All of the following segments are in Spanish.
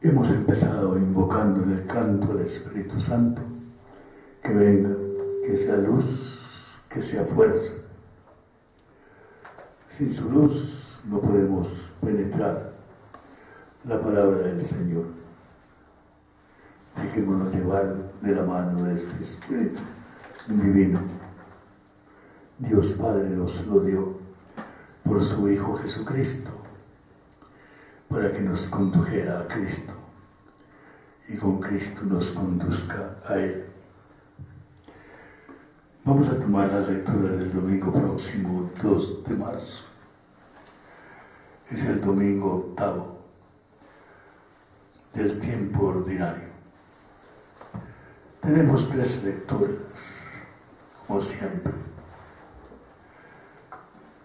Hemos empezado invocando en el canto al Espíritu Santo, que venga, que sea luz, que sea fuerza. Sin su luz no podemos penetrar la palabra del Señor. Dejémonos llevar de la mano de este Espíritu divino. Dios Padre nos lo dio por su Hijo Jesucristo, para que nos condujera a Cristo y con Cristo nos conduzca a Él. Vamos a tomar la lectura del domingo próximo, 2 de marzo. Es el domingo octavo del tiempo ordinario. Tenemos 3 lecturas, como siempre.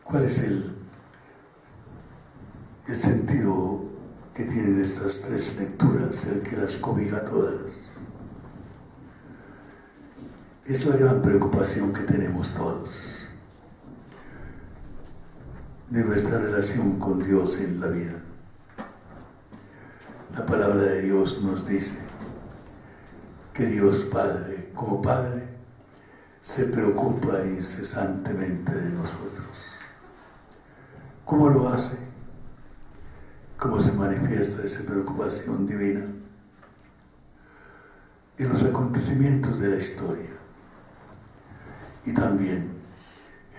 ¿Cuál es el sentido que tienen estas 3 lecturas, el que las cobija todas? Es la gran preocupación que tenemos todos de nuestra relación con Dios en la vida. La palabra de Dios nos dice que Dios Padre, como Padre, se preocupa incesantemente de nosotros. ¿Cómo lo hace? ¿Cómo se manifiesta esa preocupación divina? En los acontecimientos de la historia y también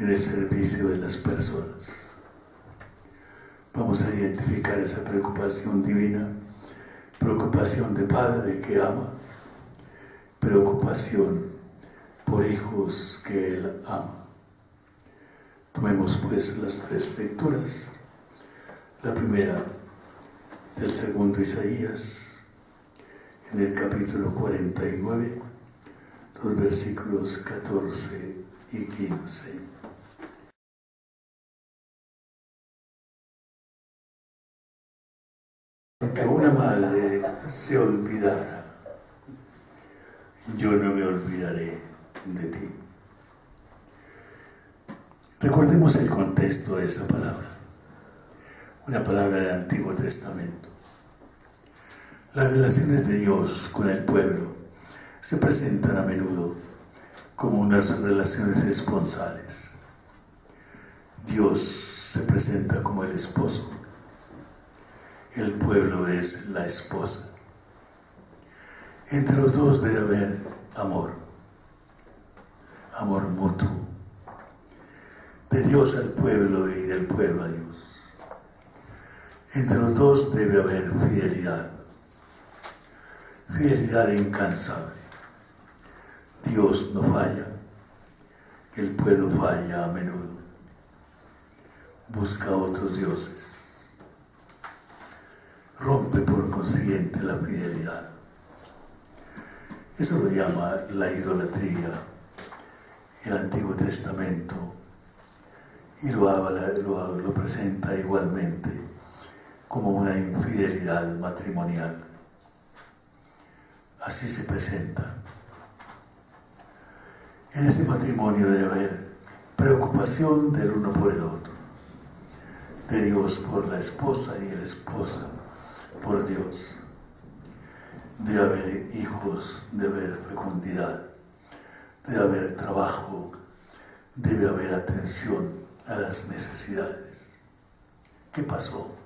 en el servicio de las personas. Vamos a identificar esa preocupación divina, preocupación de Padre que ama, preocupación por hijos que Él ama. Tomemos pues las 3 lecturas. La primera del segundo Isaías, en el capítulo 49, los versículos 14 y 15. Aunque una madre se olvidara, yo no me olvidaré de ti. Recordemos el contexto de esa palabra, una palabra del Antiguo Testamento. Las relaciones de Dios con el pueblo se presentan a menudo como unas relaciones esponsales. Dios se presenta como el esposo, el pueblo es la esposa. Entre los dos debe haber amor, amor mutuo, de Dios al pueblo y del pueblo a Dios. Entre los dos debe haber fidelidad, fidelidad incansable. Dios no falla, el pueblo falla a menudo, busca otros dioses, rompe por consiguiente la fidelidad. Eso lo llama la idolatría el Antiguo Testamento y lo presenta igualmente como una infidelidad matrimonial. Así se presenta. En ese matrimonio debe haber preocupación del uno por el otro, de Dios por la esposa y la esposa por Dios. Debe haber hijos, debe haber fecundidad, debe haber trabajo, debe haber atención a las necesidades. ¿Qué pasó?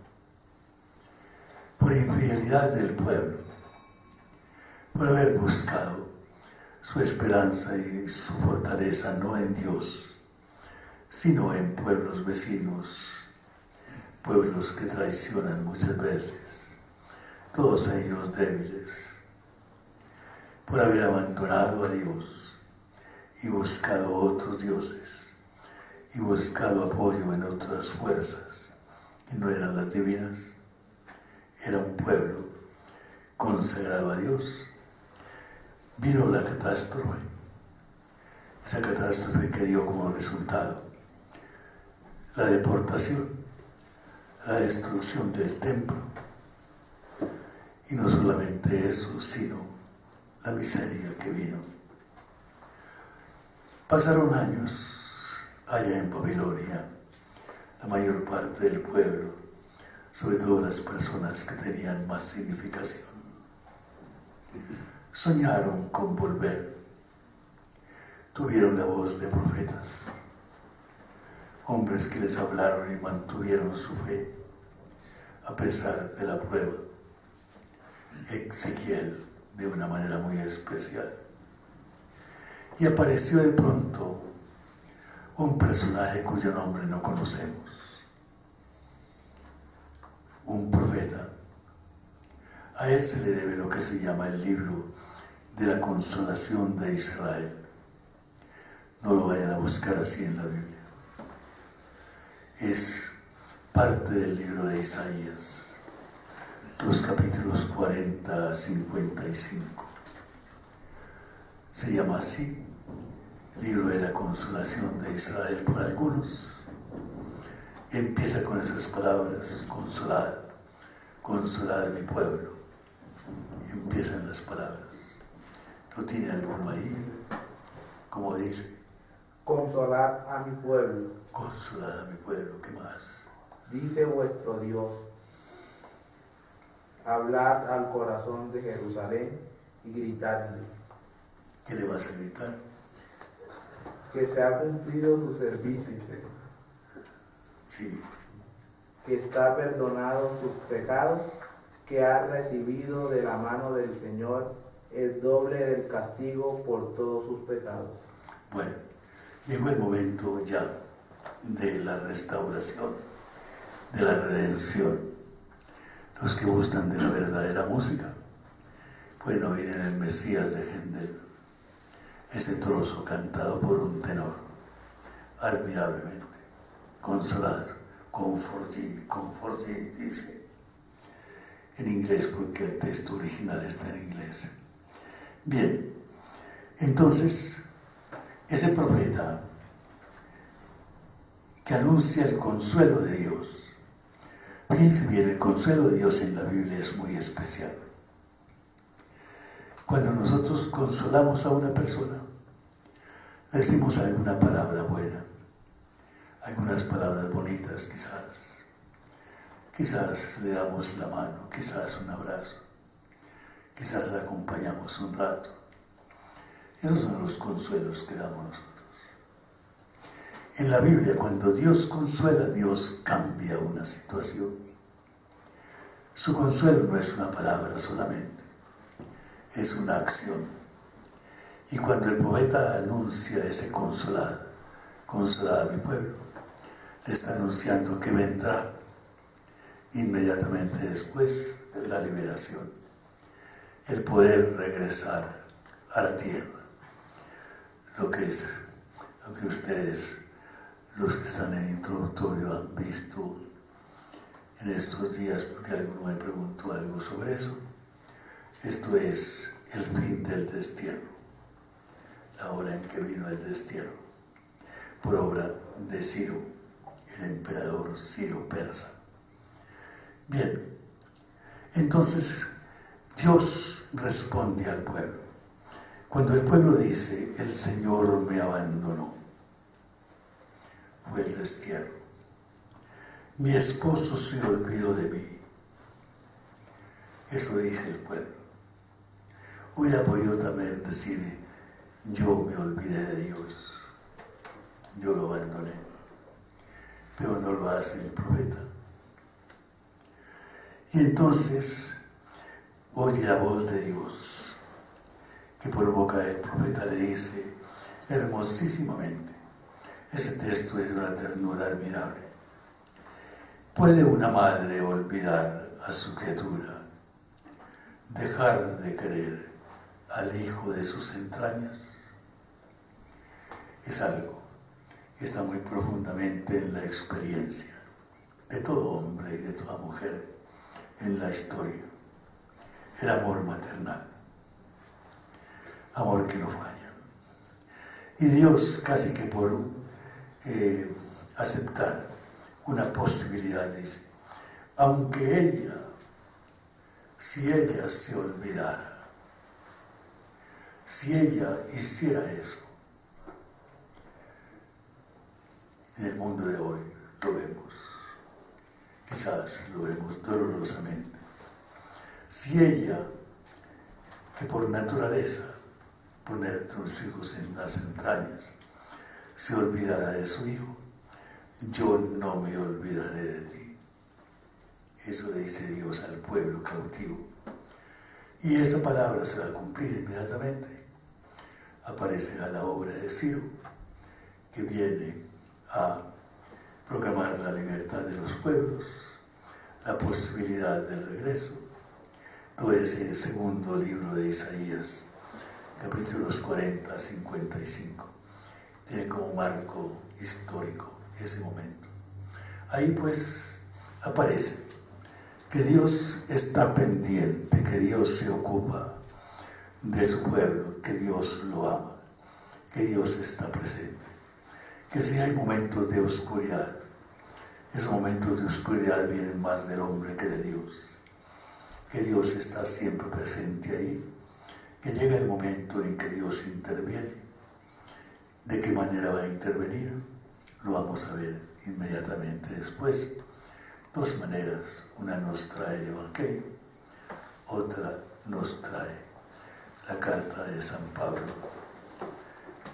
Por infidelidad del pueblo, por haber buscado su esperanza y su fortaleza no en Dios, sino en pueblos vecinos, pueblos que traicionan muchas veces, todos ellos débiles, por haber abandonado a Dios y buscado otros dioses y buscado apoyo en otras fuerzas que no eran las divinas. Era un pueblo consagrado a Dios. Vino la catástrofe, esa catástrofe que dio como resultado la deportación, la destrucción del templo, y no solamente eso, sino la miseria que vino. Pasaron años allá en Babilonia, la mayor parte del pueblo sobre todo las personas que tenían más significación. Soñaron con volver, tuvieron la voz de profetas, hombres que les hablaron y mantuvieron su fe a pesar de la prueba. Ezequiel, de una manera muy especial. Y apareció de pronto un personaje cuyo nombre no conocemos, un profeta. A él se le debe lo que se llama el libro de la consolación de Israel. No lo vayan a buscar así en la Biblia. Es parte del libro de Isaías, los capítulos 40 a 55. Se llama así, libro de la consolación de Israel por algunos. Empieza con esas palabras: consolad, consolad a mi pueblo. Y empiezan las palabras. ¿No tiene alguno ahí? Como dice: consolad a mi pueblo. Consolad a mi pueblo. ¿Qué más? Dice vuestro Dios: hablad al corazón de Jerusalén y gritadle. ¿Qué le vas a gritar? Que se ha cumplido su servicio. Sí. Que está perdonado sus pecados, que ha recibido de la mano del Señor el doble del castigo por todos sus pecados. Bueno, llegó el momento ya de la restauración, de la redención. Los que gustan de la verdadera música pueden oír en el Mesías de Händel ese trozo cantado por un tenor, admirablemente. Consolar, comforter, dice en inglés, porque el texto original está en inglés. Bien, entonces, ese profeta que anuncia el consuelo de Dios. Fíjense bien, el consuelo de Dios en la Biblia es muy especial. Cuando nosotros consolamos a una persona, le decimos alguna palabra buena, algunas palabras bonitas quizás. Quizás le damos la mano, quizás un abrazo, quizás la acompañamos un rato. Esos son los consuelos que damos nosotros. En la Biblia, cuando Dios consuela, Dios cambia una situación. Su consuelo no es una palabra solamente, es una acción. Y cuando el profeta anuncia ese consolad a mi pueblo, le está anunciando que vendrá inmediatamente después de la liberación el poder regresar a la tierra. Lo que ustedes, los que están en el introductorio, han visto en estos días, porque alguno me preguntó algo sobre eso. Esto es el fin del destierro, la hora en que vino el destierro, por obra de Ciro, el emperador Ciro persa. Bien, entonces Dios responde al pueblo. Cuando el pueblo dice: el Señor me abandonó, fue el destierro. Mi esposo se olvidó de mí. Eso dice el pueblo. Hubiera podido también decir: yo me olvidé de Dios, yo lo abandoné. Pero no lo hace el profeta. Y entonces oye la voz de Dios, que por boca del profeta le dice hermosísimamente. Ese texto es de una ternura admirable. ¿Puede una madre olvidar a su criatura, dejar de querer al hijo de sus entrañas? Es algo que está muy profundamente en la experiencia de todo hombre y de toda mujer en la historia. El amor maternal, amor que no falla. Y Dios, casi que por aceptar una posibilidad, dice: aunque ella, si ella se olvidara, si ella hiciera eso, en el mundo de hoy lo vemos, quizás lo vemos dolorosamente. Si ella, que por naturaleza poner tus hijos en las entrañas, se olvidara de su hijo, yo no me olvidaré de ti. Eso le dice Dios al pueblo cautivo. Y esa palabra se va a cumplir inmediatamente. Aparecerá la obra de Ciro, que viene a proclamar la libertad de los pueblos, la posibilidad del regreso. Todo ese segundo libro de Isaías, capítulos 40 a 55, tiene como marco histórico ese momento. Ahí pues aparece que Dios está pendiente, que Dios se ocupa de su pueblo, que Dios lo ama, que Dios está presente. Que si hay momentos de oscuridad, esos momentos de oscuridad vienen más del hombre que de Dios. Que Dios está siempre presente ahí, que llega el momento en que Dios interviene. ¿De qué manera va a intervenir? Lo vamos a ver inmediatamente después. Dos maneras, una nos trae el Evangelio, otra nos trae la carta de San Pablo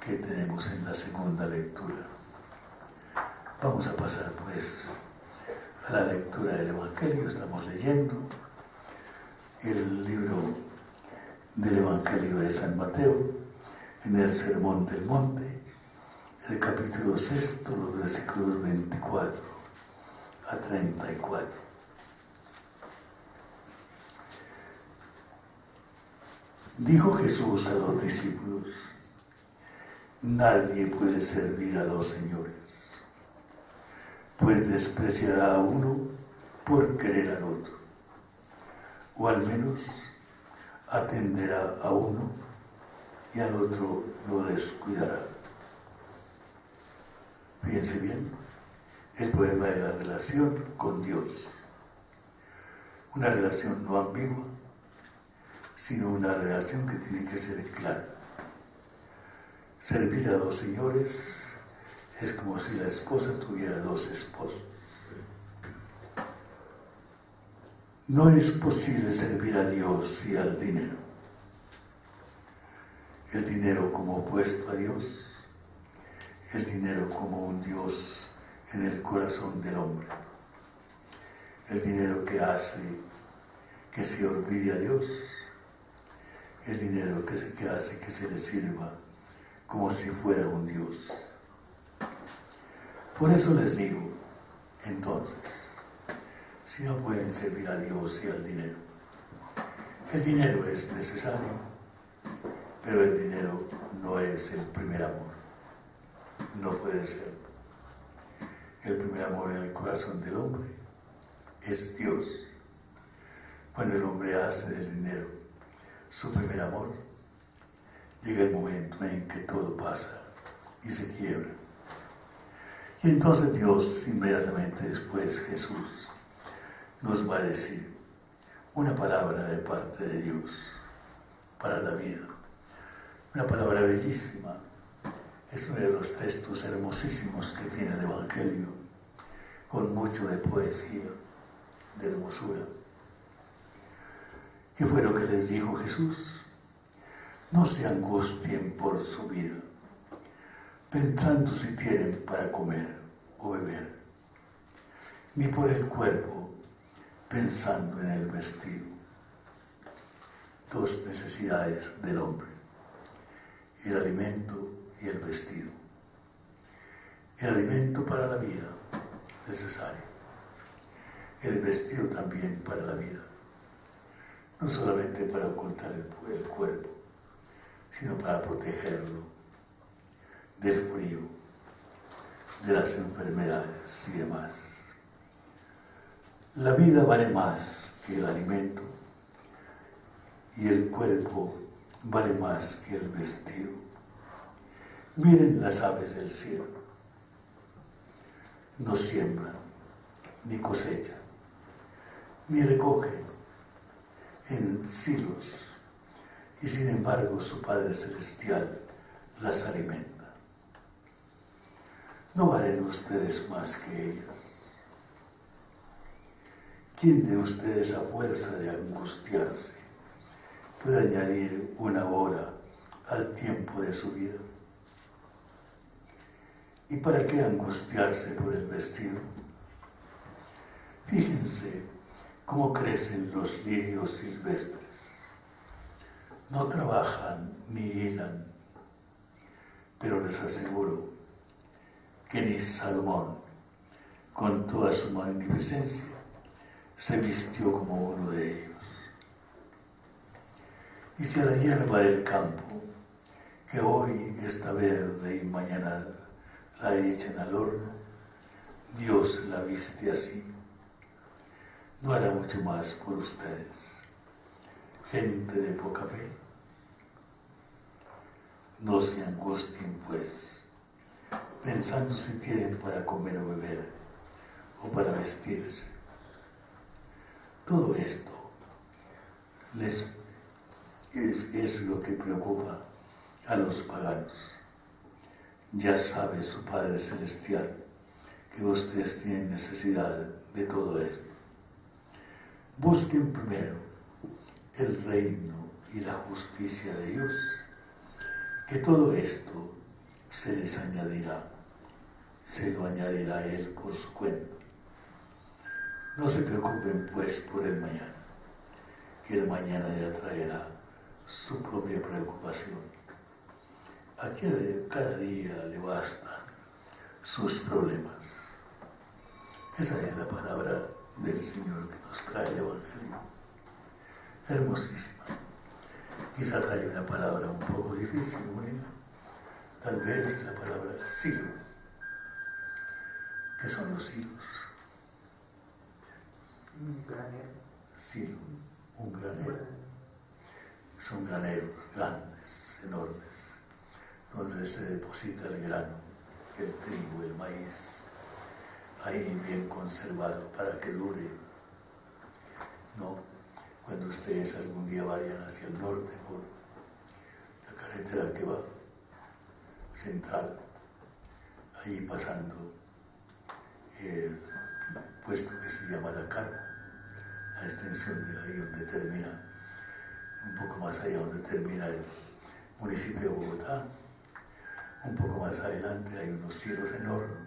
que tenemos en la segunda lectura. Vamos a pasar pues a la lectura del Evangelio. Estamos leyendo el libro del Evangelio de San Mateo en el Sermón del Monte, el capítulo 6, los versículos 24 a 34. Dijo Jesús a los discípulos: nadie puede servir a dos señores, pues despreciará a uno por querer al otro, o al menos atenderá a uno y al otro lo descuidará. Fíjense bien, el problema de la relación con Dios. Una relación no ambigua, sino una relación que tiene que ser clara. Servir a dos señores es como si la esposa tuviera dos esposos. No es posible servir a Dios y al dinero. El dinero como opuesto a Dios, el dinero como un Dios en el corazón del hombre. El dinero que hace que se olvide a Dios, el dinero que hace que se le sirva como si fuera un Dios. Por eso les digo, entonces, si no pueden servir a Dios y al dinero. El dinero es necesario, pero el dinero no es el primer amor. No puede ser. El primer amor en el corazón del hombre es Dios. Cuando el hombre hace del dinero su primer amor, llega el momento en que todo pasa y se quiebra. Y entonces Dios, inmediatamente después, Jesús, nos va a decir una palabra de parte de Dios para la vida. Una palabra bellísima. Es uno de los textos hermosísimos que tiene el Evangelio, con mucho de poesía, de hermosura. ¿Qué fue lo que les dijo Jesús? No se angustien por su vida, pensando si tienen para comer o beber, ni por el cuerpo, pensando en el vestido. Dos necesidades del hombre: el alimento y el vestido. El alimento para la vida, necesario. El vestido también para la vida. No solamente para ocultar el cuerpo, sino para protegerlo del frío, de las enfermedades y demás. La vida vale más que el alimento y el cuerpo vale más que el vestido. Miren las aves del cielo. No siembran, ni cosechan, ni recogen en silos, y sin embargo su Padre Celestial las alimenta. ¿No valen ustedes más que ellas? ¿Quién de ustedes, a fuerza de angustiarse, puede añadir una hora al tiempo de su vida? ¿Y para qué angustiarse por el vestido? Fíjense cómo crecen los lirios silvestres. No trabajan ni hilan, pero les aseguro que ni Salomón, con toda su magnificencia, se vistió como uno de ellos. Y si a la hierba del campo, que hoy está verde y mañana la echan al horno, Dios la viste así, no hará mucho más por ustedes, gente de poca fe. No se angustien, pues, pensando si tienen para comer o beber, o para vestirse. Todo esto es lo que preocupa a los paganos. Ya sabe su Padre Celestial que ustedes tienen necesidad de todo esto. Busquen primero el reino y la justicia de Dios, que todo esto se les añadirá, se lo añadirá a Él por su cuenta. No se preocupen pues por el mañana, que el mañana ya traerá su propia preocupación. A cada día le bastan sus problemas. Esa es la palabra del Señor que nos trae el Evangelio. Hermosísima. Quizás hay una palabra un poco difícil, Mónica. Tal vez la palabra silo. ¿Qué son los silos? Un granero. Silo, un granero. Son graneros grandes, enormes, donde se deposita el grano, el trigo, el maíz, ahí bien conservado para que dure. No, cuando ustedes algún día vayan hacia el norte por la carretera que va central, ahí pasando el puesto que se llama La Carga, la extensión de ahí donde termina, un poco más allá donde termina el municipio de Bogotá, un poco más adelante hay unos silos enormes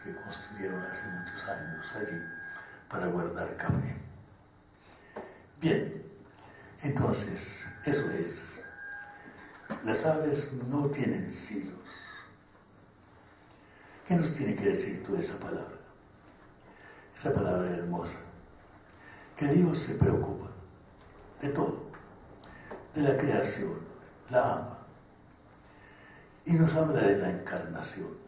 que construyeron hace muchos años allí para guardar café. Bien, entonces, eso es. Las aves no tienen silos. ¿Qué nos tiene que decir toda esa palabra? Esa palabra hermosa. Que Dios se preocupa de todo, de la creación, la ama. Y nos habla de la encarnación.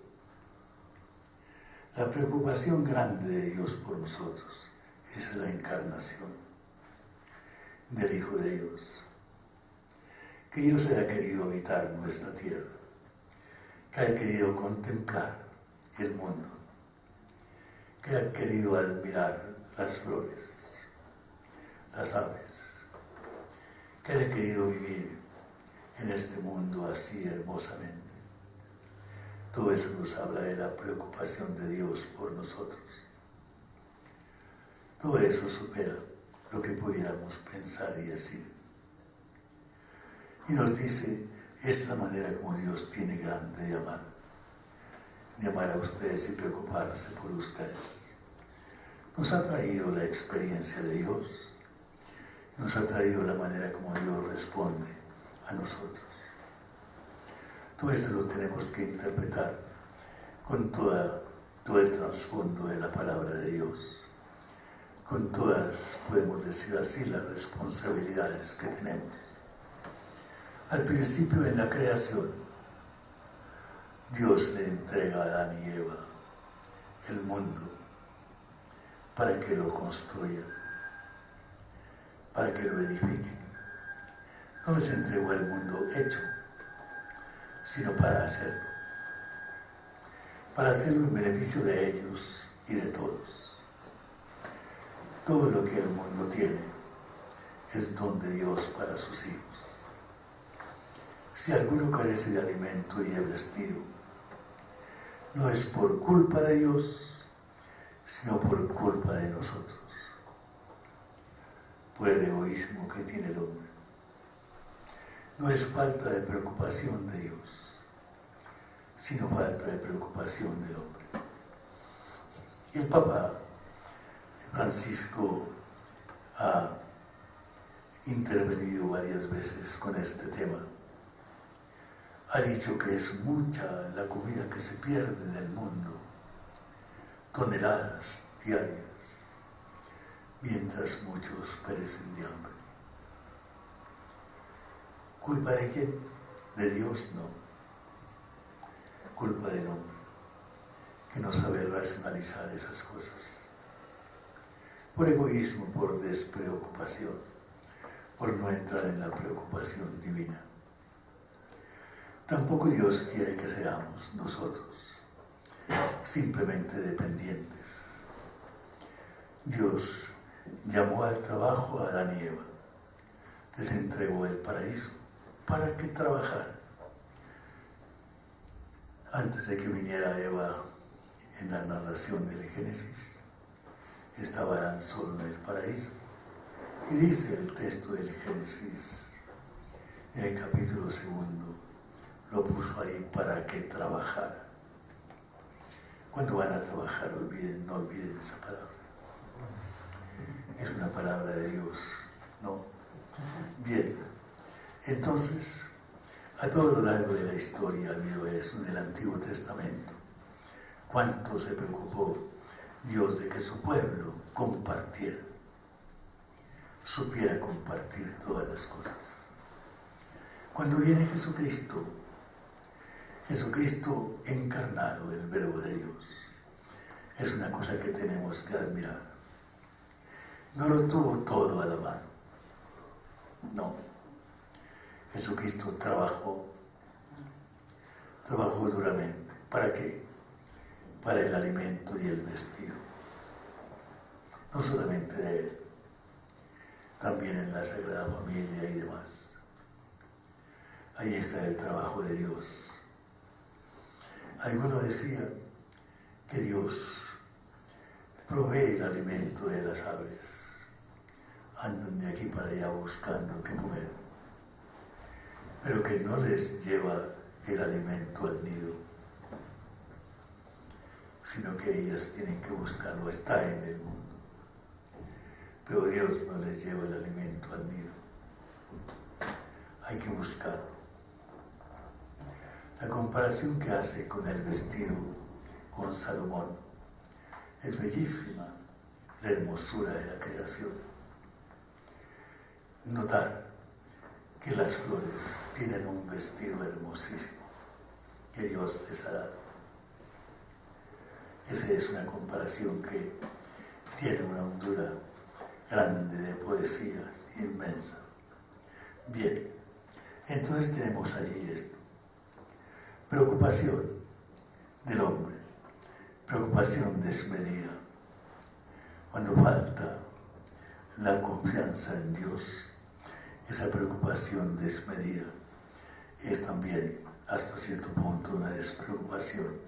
La preocupación grande de Dios por nosotros es la encarnación del Hijo de Dios. Que Dios haya querido habitar nuestra tierra, que haya querido contemplar el mundo, que haya querido admirar las flores, las aves, que haya querido vivir en este mundo así hermosamente. Todo eso nos habla de la preocupación de Dios por nosotros. Todo eso supera lo que pudiéramos pensar y decir. Y nos dice, es la manera como Dios tiene grande de amar a ustedes y preocuparse por ustedes. Nos ha traído la experiencia de Dios, nos ha traído la manera como Dios responde a nosotros. Todo esto lo tenemos que interpretar con todo el trasfondo de la palabra de Dios, con todas, podemos decir así, las responsabilidades que tenemos. Al principio, en la creación, Dios le entrega a Adán y Eva el mundo para que lo construyan, para que lo edifiquen. No les entregó el mundo hecho, sino para hacerlo en beneficio de ellos y de todos. Todo lo que el mundo tiene es don de Dios para sus hijos. Si alguno carece de alimento y de vestido, no es por culpa de Dios, sino por culpa de nosotros, por el egoísmo que tiene el hombre. No es falta de preocupación de Dios, sino falta de preocupación del hombre. Y el Papa Francisco ha intervenido varias veces con este tema. Ha dicho que es mucha la comida que se pierde en el mundo, toneladas diarias, mientras muchos perecen de hambre. ¿Culpa de quién? De Dios no. Culpa del hombre, que no sabe racionalizar esas cosas. Por egoísmo, por despreocupación, por no entrar en la preocupación divina. Tampoco Dios quiere que seamos nosotros simplemente dependientes. Dios llamó al trabajo a Adán y Eva, les entregó el paraíso para que trabajaran. Antes de que viniera Eva en la narración del Génesis, estaba Adán solo en el paraíso. Y dice el texto del Génesis, en el capítulo 2, lo puso ahí para que trabajara. Cuando van a trabajar, no olviden esa palabra. Es una palabra de Dios, ¿no? Bien, entonces, a todo lo largo de la historia ha habido eso en el Antiguo Testamento. ¿Cuánto se preocupó Dios de que su pueblo compartiera, supiera compartir todas las cosas? Cuando viene Jesucristo encarnado, el Verbo de Dios, es una cosa que tenemos que admirar. No lo tuvo todo a la mano, no. Jesucristo trabajó duramente. ¿Para qué? Para el alimento y el vestido. No solamente de Él, también en la Sagrada Familia y demás. Ahí está el trabajo de Dios. Alguno decía que Dios provee el alimento de las aves. Andan de aquí para allá buscando qué comer, pero que no les lleva el alimento al nido, sino que ellas tienen que buscarlo, está en el mundo, pero Dios no les lleva el alimento al nido, hay que buscarlo. La comparación que hace con el vestido, con Salomón, es bellísima, la hermosura de la creación. Notar que las flores tienen un vestido hermosísimo que Dios les ha dado. Esa es una comparación que tiene una hondura grande de poesía inmensa. Bien, entonces tenemos allí esto. Preocupación del hombre, preocupación desmedida. Cuando falta la confianza en Dios, esa preocupación desmedida es también hasta cierto punto una despreocupación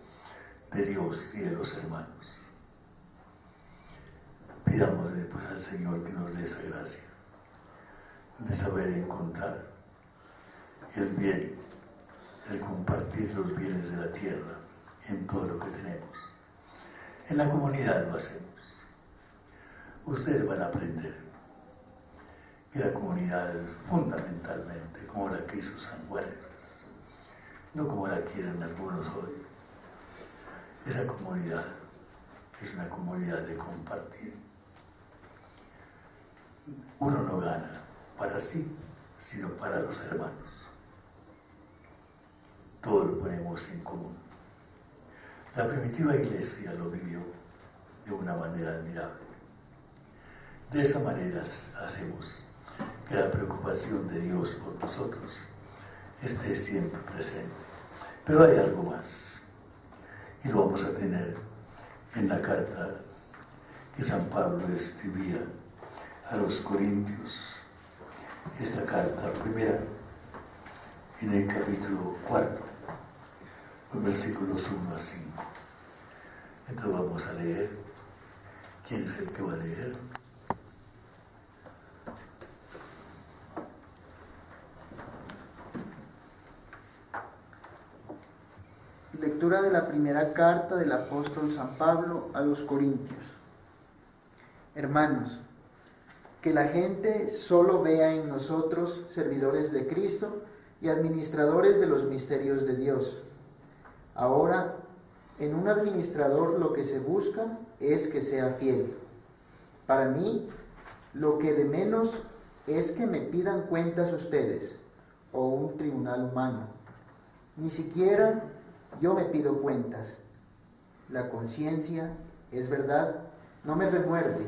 de Dios y de los hermanos. Pidámosle pues al Señor que nos dé esa gracia de saber encontrar el bien, el compartir los bienes de la tierra en todo lo que tenemos. En la comunidad lo hacemos. Ustedes van a aprender que la comunidad fundamentalmente, como la quiso San Juárez, no como la quieren algunos hoy, esa comunidad es una comunidad de compartir. Uno no gana para sí, sino para los hermanos. Todo lo ponemos en común. La primitiva iglesia lo vivió de una manera admirable. De esa manera hacemos que la preocupación de Dios por nosotros esté siempre presente. Pero hay algo más, y lo vamos a tener en la carta que San Pablo escribía a los Corintios. Esta carta primera, en el capítulo 4, los versículos 1 a 5. Entonces vamos a leer ¿Quién es el que va a leer? Lectura de la primera carta del apóstol San Pablo a los Corintios. Hermanos, que la gente solo vea en nosotros servidores de Cristo y administradores de los misterios de Dios. Ahora, en un administrador lo que se busca es que sea fiel. Para mí, lo que de menos es que me pidan cuentas ustedes o un tribunal humano. Ni siquiera yo me pido cuentas. La conciencia, es verdad, no me remuerde,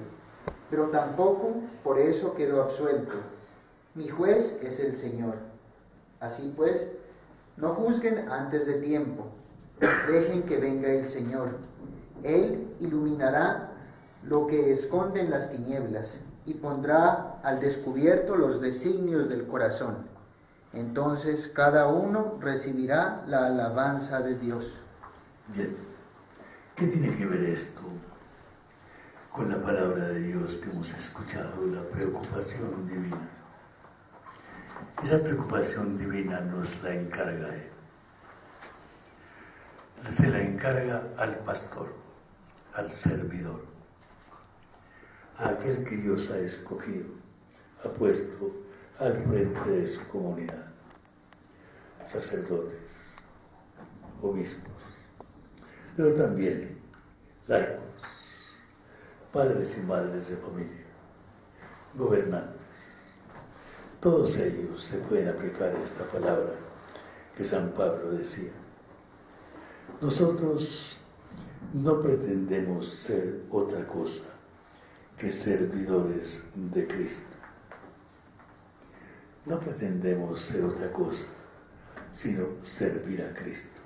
pero tampoco por eso quedo absuelto. Mi juez es el Señor. Así pues, no juzguen antes de tiempo. Dejen que venga el Señor. Él iluminará lo que esconden las tinieblas y pondrá al descubierto los designios del corazón. Entonces cada uno recibirá la alabanza de Dios. Bien, ¿qué tiene que ver esto con la palabra de Dios que hemos escuchado, la preocupación divina? Esa preocupación divina nos la encarga Él. Se la encarga al pastor, al servidor, a aquel que Dios ha escogido, ha puesto al frente de su comunidad, sacerdotes, obispos, pero también laicos, padres y madres de familia, gobernantes. Todos ellos se pueden aplicar esta palabra que San Pablo decía. Nosotros no pretendemos ser otra cosa que servidores de Cristo. No pretendemos ser otra cosa, sino servir a Cristo,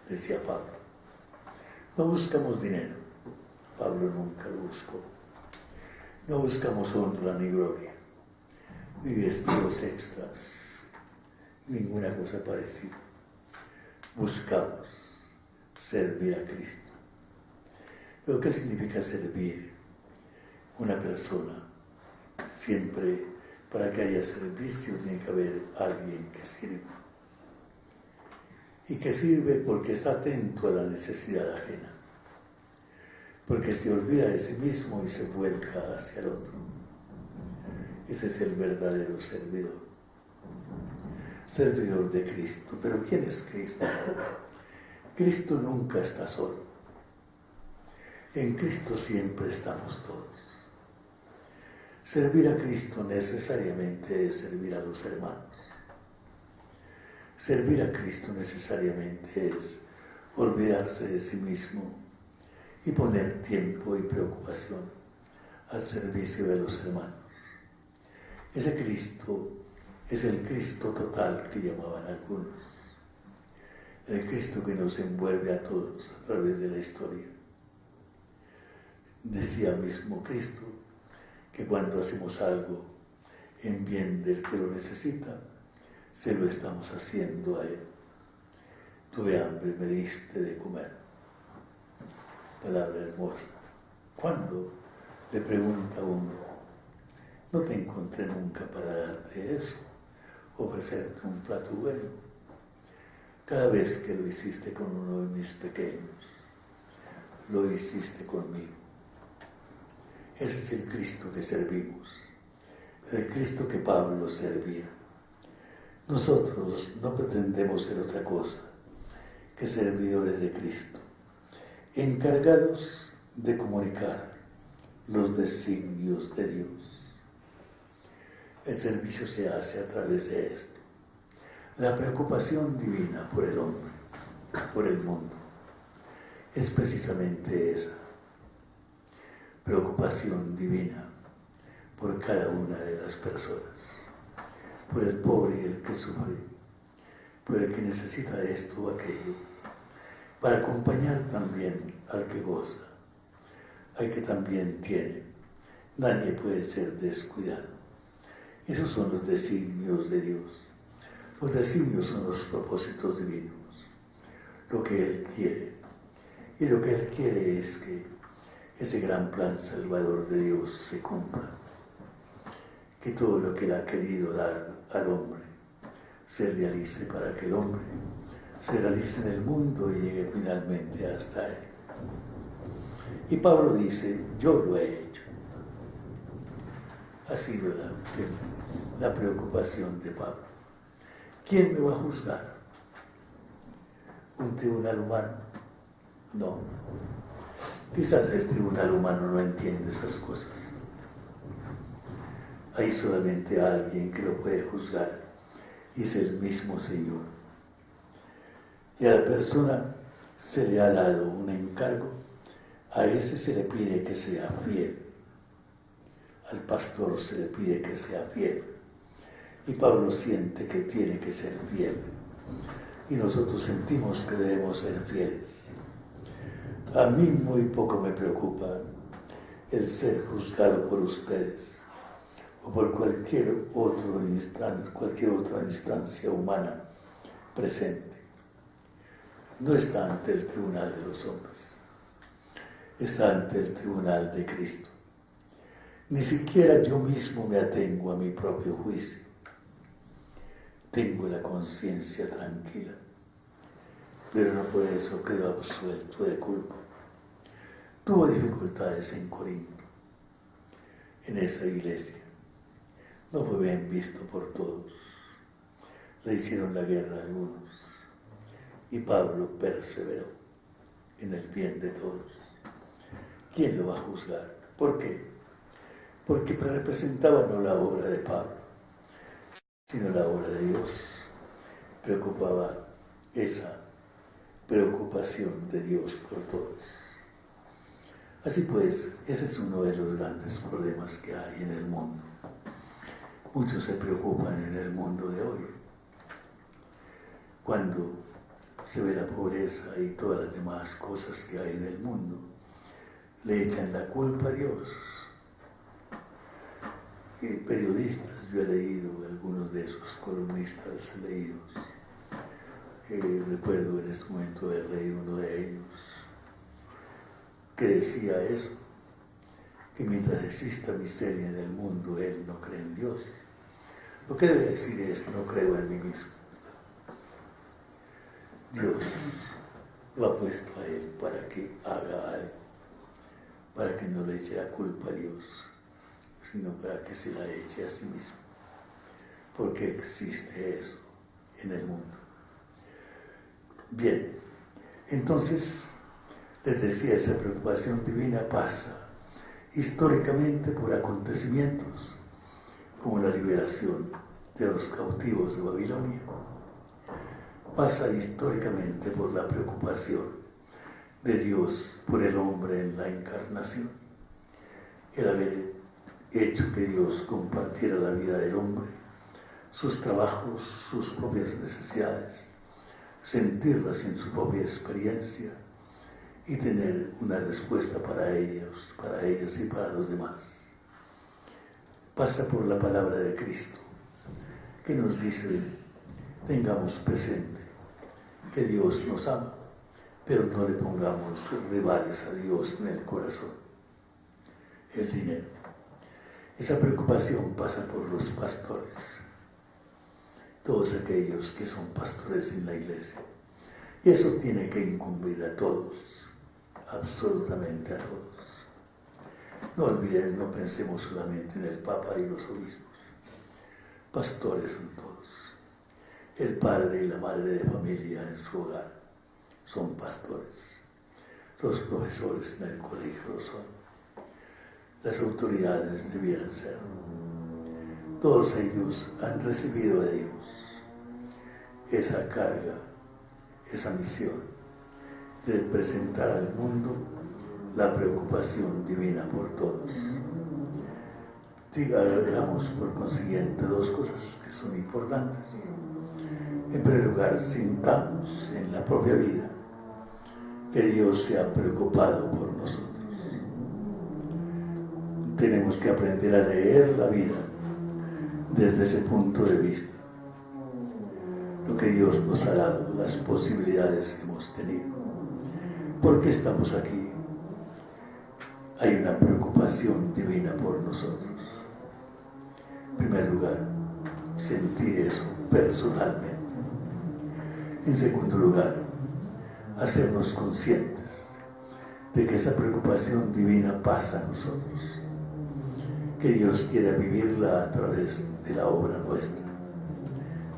decía Pablo. No buscamos dinero, Pablo nunca lo buscó. No buscamos honra ni gloria, ni vestidos extras, ninguna cosa parecida. Buscamos servir a Cristo. ¿Pero qué significa servir? Una persona, siempre para que haya servicio tiene que haber alguien que sirve. Y que sirve porque está atento a la necesidad ajena. Porque se olvida de sí mismo y se vuelca hacia el otro. Ese es el verdadero servidor. Servidor de Cristo. ¿Pero quién es Cristo? Cristo nunca está solo. En Cristo siempre estamos todos. Servir a Cristo necesariamente es servir a los hermanos. Servir a Cristo necesariamente es olvidarse de sí mismo y poner tiempo y preocupación al servicio de los hermanos. Ese Cristo es el Cristo total que llamaban algunos. El Cristo que nos envuelve a todos a través de la historia. Decía mismo Cristo que cuando hacemos algo en bien del que lo necesita, se lo estamos haciendo a Él. Tuve hambre, me diste de comer. Palabra hermosa. ¿Cuándo? Le pregunta uno. No te encontré nunca para darte eso, ofrecerte un plato bueno. Cada vez que lo hiciste con uno de mis pequeños, lo hiciste conmigo. Ese es el Cristo que servimos, el Cristo que Pablo servía. Nosotros no pretendemos ser otra cosa que servidores de Cristo, encargados de comunicar los designios de Dios. El servicio se hace a través de esto. La preocupación divina por el hombre, por el mundo, es precisamente esa. Preocupación divina por cada una de las personas, por el pobre y el que sufre, por el que necesita esto o aquello, para acompañar también al que goza, al que también tiene. Nadie puede ser descuidado. Esos son los designios de Dios. Los designios son los propósitos divinos, lo que Él quiere. Y lo que Él quiere es que ese gran plan salvador de Dios se cumpla. Que todo lo que Él ha querido dar al hombre se realice para que el hombre se realice en el mundo y llegue finalmente hasta Él. Y Pablo dice, yo lo he hecho. Ha sido la preocupación de Pablo. ¿Quién me va a juzgar? ¿Un tribunal humano? No. Quizás el tribunal humano no entiende esas cosas. Hay solamente alguien que lo puede juzgar y es el mismo Señor. Y a la persona se le ha dado un encargo, a ese se le pide que sea fiel, al pastor se le pide que sea fiel. Y Pablo siente que tiene que ser fiel. Y nosotros sentimos que debemos ser fieles. A mí muy poco me preocupa el ser juzgado por ustedes o por cualquier otra instancia humana presente. No está ante el tribunal de los hombres, está ante el tribunal de Cristo. Ni siquiera yo mismo me atengo a mi propio juicio. Tengo la conciencia tranquila, pero no por eso quedo absuelto de culpa. Tuvo dificultades en Corinto, en esa iglesia. No fue bien visto por todos. Le hicieron la guerra a algunos. Y Pablo perseveró en el bien de todos. ¿Quién lo va a juzgar? ¿Por qué? Porque representaba no la obra de Pablo, sino la obra de Dios. Preocupaba esa preocupación de Dios por todos. Así pues, ese es uno de los grandes problemas que hay en el mundo. Muchos se preocupan en el mundo de hoy. Cuando se ve la pobreza y todas las demás cosas que hay en el mundo, le echan la culpa a Dios. Periodistas, yo he leído algunos de esos columnistas leídos. Recuerdo en este momento haber leído uno de ellos que decía eso, que mientras exista miseria en el mundo, él no cree en Dios. Lo que debe decir es, no creo en mí mismo. Dios lo ha puesto a él para que haga algo, para que no le eche la culpa a Dios, sino para que se la eche a sí mismo, porque existe eso en el mundo. Bien, entonces, les decía, esa preocupación divina pasa históricamente por acontecimientos como la liberación de los cautivos de Babilonia. Pasa históricamente por la preocupación de Dios por el hombre en la encarnación, el haber hecho que Dios compartiera la vida del hombre, sus trabajos, sus propias necesidades, sentirlas en su propia experiencia y tener una respuesta para ellos y para los demás. Pasa por la palabra de Cristo, que nos dice, tengamos presente que Dios nos ama, pero no le pongamos rivales a Dios en el corazón. El dinero. Esa preocupación pasa por los pastores, todos aquellos que son pastores en la iglesia. Y eso tiene que incumbir a todos, absolutamente a todos. No olviden, no pensemos solamente en el Papa y los obispos. Pastores son todos. El padre y la madre de familia en su hogar son pastores. Los profesores en el colegio lo son. Las autoridades debieran ser. Todos ellos han recibido de Dios esa carga, esa misión de presentar al mundo la preocupación divina por todos. Hagamos por consiguiente dos cosas que son importantes. En primer lugar, sintamos en la propia vida que Dios se ha preocupado por nosotros. Tenemos que aprender a leer la vida desde ese punto de vista. Lo que Dios nos ha dado, las posibilidades que hemos tenido. ¿Por qué estamos aquí? hay una preocupación divina por nosotros. En primer lugar, sentir eso personalmente. En segundo lugar, hacernos conscientes de que esa preocupación divina pasa a nosotros, que Dios quiere vivirla a través de la obra nuestra,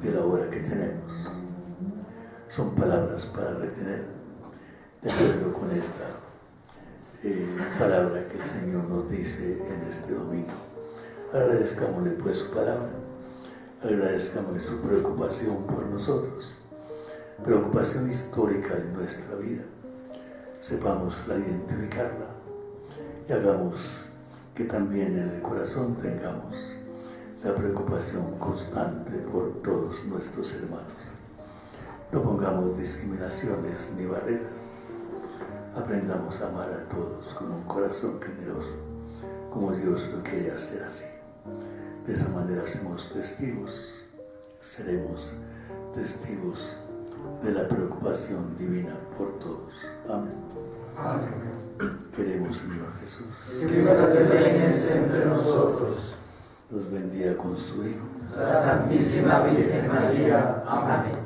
de la obra que tenemos. Son palabras para retener, de acuerdo con esta palabra que el Señor nos dice en este domingo. Agradezcámosle pues su palabra, agradezcámosle su preocupación por nosotros, preocupación histórica en nuestra vida. Sepámosla identificarla y hagamos que también en el corazón tengamos la preocupación constante por todos nuestros hermanos. No pongamos discriminaciones ni barreras. Aprendamos a amar a todos con un corazón generoso, como Dios lo quiere hacer así. De esa manera seremos seremos testigos de la preocupación divina por todos. Amén. Amén. Queremos, Señor Jesús, Que vivas y reines entre nosotros. nos bendiga con su Hijo, La Santísima Virgen María. Amén.